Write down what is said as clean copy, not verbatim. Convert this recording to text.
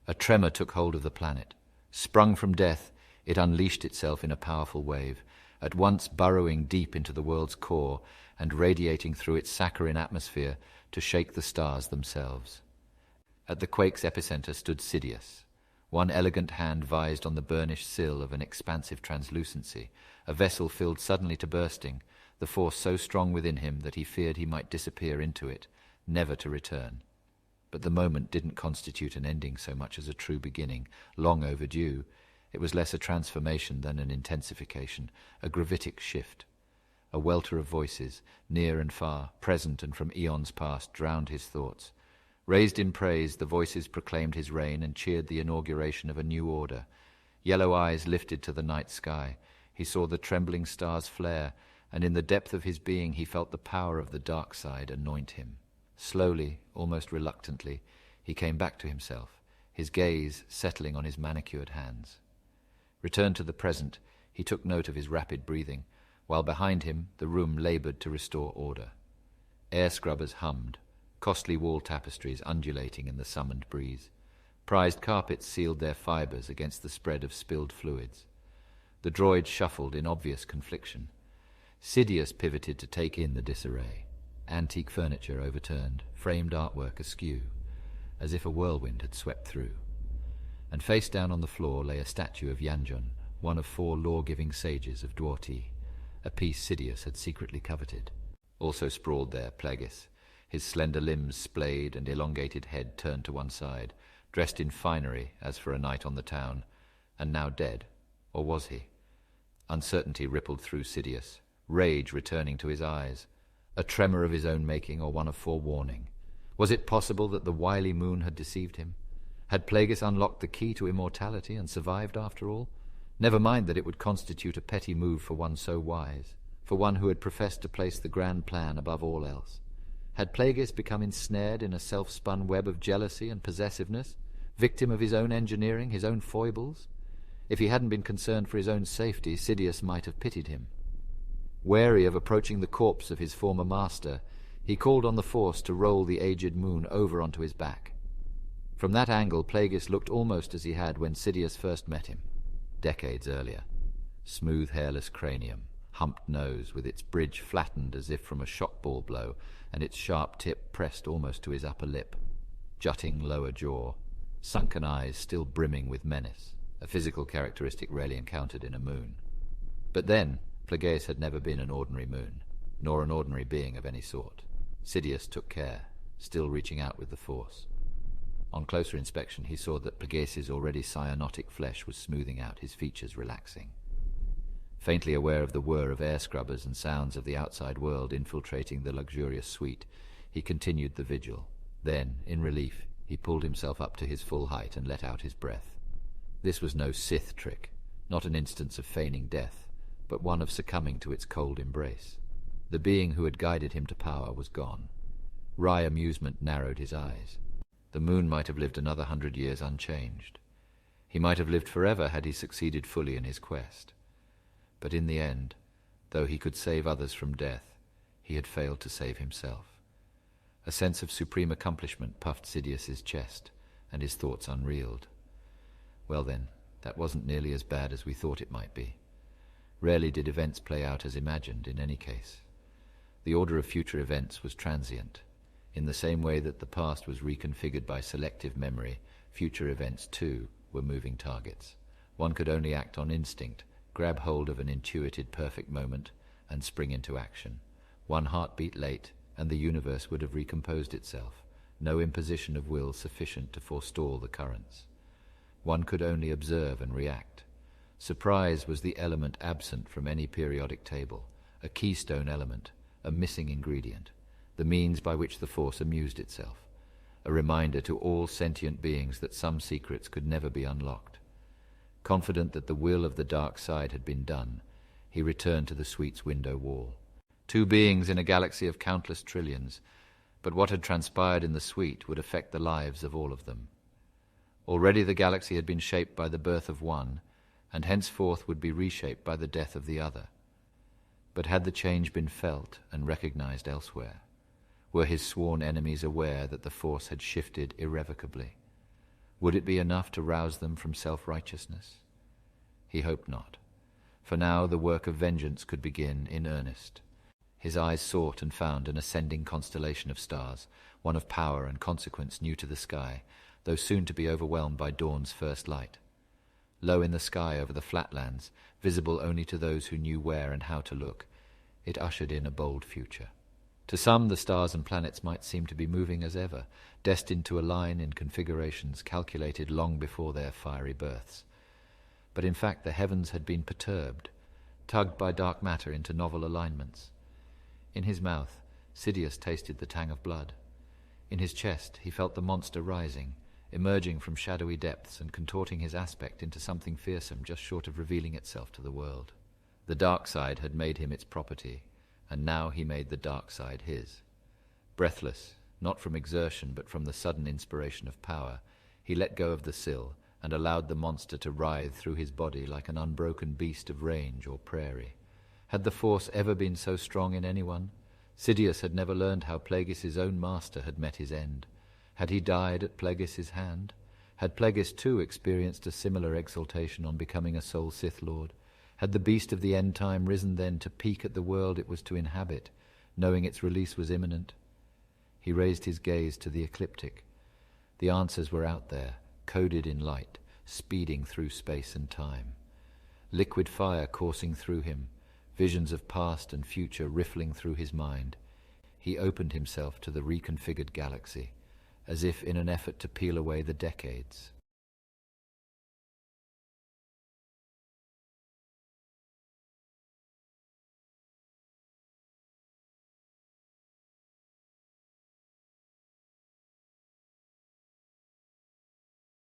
A tremor took hold of the planet. Sprung from death, it unleashed itself in a powerful wave, at once burrowing deep into the world's core and radiating through its saccharine atmosphere to shake the stars themselves. At the quake's epicenter stood Sidious. One elegant hand vised on the burnished sill of an expansive translucency, a vessel filled suddenly to bursting, the force so strong within him that he feared he might disappear into it, never to return. But the moment didn't constitute an ending so much as a true beginning, long overdue. It was less a transformation than an intensification, a gravitic shift. A welter of voices, near and far, present and from eons past, drowned his thoughts. Raised in praise, the voices proclaimed his reign and cheered the inauguration of a new order. Yellow eyes lifted to the night sky. He saw the trembling stars flare, and in the depth of his being he felt the power of the dark side anoint him. Slowly, almost reluctantly, he came back to himself, his gaze settling on his manicured hands. Returned to the present, he took note of his rapid breathing, while behind him the room labored to restore order. Air scrubbers hummed, costly wall tapestries undulating in the summoned breeze. Prized carpets sealed their fibers against the spread of spilled fluids. The droid shuffled in obvious confliction. Sidious pivoted to take in the disarray. Antique furniture overturned, framed artwork askew, as if a whirlwind had swept through. And face down on the floor lay a statue of Yanjun, one of 4 law-giving sages of Dwarti, a piece Sidious had secretly coveted. Also sprawled there Plagueis, his slender limbs splayed and elongated head turned to one side, dressed in finery as for a night on the town, and now dead. Or was he? Uncertainty rippled through Sidious, rage returning to his eyes. A tremor of his own making or one of forewarning? Was it possible that the wily moon had deceived him? Had Plagueis unlocked the key to immortality and survived after all? Never mind that it would constitute a petty move for one so wise, for one who had professed to place the grand plan above all else. Had Plagueis become ensnared in a self-spun web of jealousy and possessiveness, victim of his own engineering, his own foibles? If he hadn't been concerned for his own safety, Sidious might have pitied him. Wary of approaching the corpse of his former master, he called on the Force to roll the aged moon over onto his back. From that angle, Plagueis looked almost as he had when Sidious first met him, decades earlier. Smooth, hairless cranium, humped nose with its bridge flattened as if from a shot-ball blow, and its sharp tip pressed almost to his upper lip. Jutting lower jaw, sunken eyes still brimming with menace, a physical characteristic rarely encountered in a moon. But then, Plagueis had never been an ordinary moon, nor an ordinary being of any sort. Sidious took care, still reaching out with the Force. On closer inspection, he saw that Plagueis's already cyanotic flesh was smoothing out, his features relaxing. Faintly aware of the whir of air scrubbers and sounds of the outside world infiltrating the luxurious suite, he continued the vigil. Then, in relief, he pulled himself up to his full height and let out his breath. This was no Sith trick, not an instance of feigning death, but one of succumbing to its cold embrace. The being who had guided him to power was gone. Wry amusement narrowed his eyes. The moon might have lived another 100 years unchanged. He might have lived forever had he succeeded fully in his quest. But in the end, though he could save others from death, he had failed to save himself. A sense of supreme accomplishment puffed Sidious's chest, and his thoughts unreeled. Well then, that wasn't nearly as bad as we thought it might be. Rarely did events play out as imagined, in any case. The order of future events was transient. In the same way that the past was reconfigured by selective memory, future events, too, were moving targets. One could only act on instinct, grab hold of an intuited perfect moment, and spring into action. One heartbeat late, and the universe would have recomposed itself, no imposition of will sufficient to forestall the currents. One could only observe and react. Surprise was the element absent from any periodic table, a keystone element, a missing ingredient, the means by which the Force amused itself, a reminder to all sentient beings that some secrets could never be unlocked. Confident that the will of the dark side had been done, he returned to the suite's window wall. 2 beings in a galaxy of countless trillions, but what had transpired in the suite would affect the lives of all of them. Already the galaxy had been shaped by the birth of one, and henceforth would be reshaped by the death of the other. But had the change been felt and recognized elsewhere? Were his sworn enemies aware that the Force had shifted irrevocably? Would it be enough to rouse them from self-righteousness? He hoped not, for now the work of vengeance could begin in earnest. His eyes sought and found an ascending constellation of stars, one of power and consequence new to the sky, though soon to be overwhelmed by dawn's first light. Low in the sky over the flatlands, visible only to those who knew where and how to look, it ushered in a bold future. To some, the stars and planets might seem to be moving as ever, destined to align in configurations calculated long before their fiery births. But in fact the heavens had been perturbed, tugged by dark matter into novel alignments. In his mouth, Sidious tasted the tang of blood. In his chest, he felt the monster rising, emerging from shadowy depths and contorting his aspect into something fearsome just short of revealing itself to the world. The dark side had made him its property, and now he made the dark side his. Breathless, not from exertion but from the sudden inspiration of power, he let go of the sill and allowed the monster to writhe through his body like an unbroken beast of range or prairie. Had the force ever been so strong in anyone? Sidious had never learned how Plagueis' own master had met his end. Had he died at Plagueis' hand? Had Plagueis too experienced a similar exaltation on becoming a sole Sith Lord? Had the beast of the end time risen then to peek at the world it was to inhabit, knowing its release was imminent? He raised his gaze to the ecliptic. The answers were out there, coded in light, speeding through space and time. Liquid fire coursing through him, visions of past and future riffling through his mind. He opened himself to the reconfigured galaxy, as if in an effort to peel away the decades.